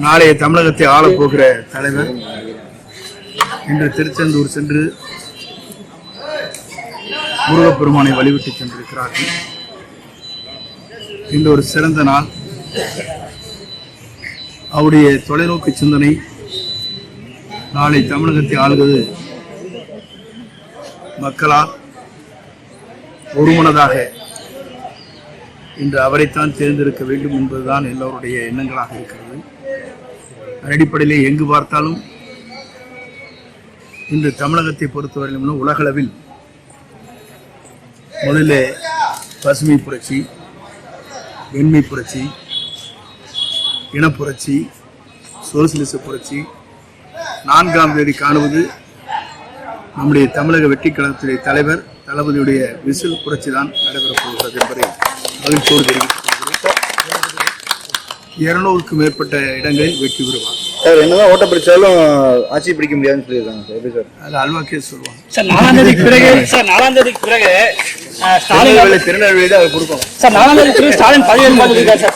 நாளைய தமிழகத்தை ஆளப்போகிற தலைவர் இன்று திருச்செந்தூர் சென்று முருகப்பெருமானை வழிவிட்டு சென்றிருக்கிறார்கள். இந்த ஒரு சிறந்த நாள். அவருடைய தொலைநோக்கு சிந்தனை நாளை தமிழகத்தை ஆளுவது மக்களால் ஒருமனதாக இன்று அவரைத்தான் தேர்ந்தெடுக்க வேண்டும் என்பதுதான் எல்லோருடைய எண்ணங்களாக இருக்கிறது. அடிப்படையிலே எங்கு பார்த்தாலும் இன்று தமிழகத்தை பொறுத்தவரையிலும் உலகளவில் முதல்ல பசுமை புரட்சி, வெண்மை புரட்சி, இனப்புரட்சி, சோசியலிச புரட்சி, 4ஆம் தேதி காணுவது நம்முடைய தமிழக வெற்றி கழகத்துடைய தலைவர் தளபதியுடைய விசில் புரட்சி தான் நடைபெறப் போகிறது என்பதை மகிழ்ச்சியோடு தெரிவித்துக் கொள்கிறேன். 200க்கும் மேற்பட்ட இடங்களில் வெற்றி பெறுவார். சார், என்னதான் ஓட்ட பிடிச்சாலும் ஆட்சி பிடிக்க முடியாதுன்னு சொல்லியிருக்காங்க சார். எப்படி சார்? அது அல்வா கேஸ் சொல்லுவாங்க சார். 4ஆம் தேதிக்கு பிறகு ஸ்டாலின் திருநெல்வேலி தான் அவர் கொடுக்கணும் சார். 4ஆம் தேதிக்கு பிறகு ஸ்டாலின் பதவி ஏற்பாடு சார்.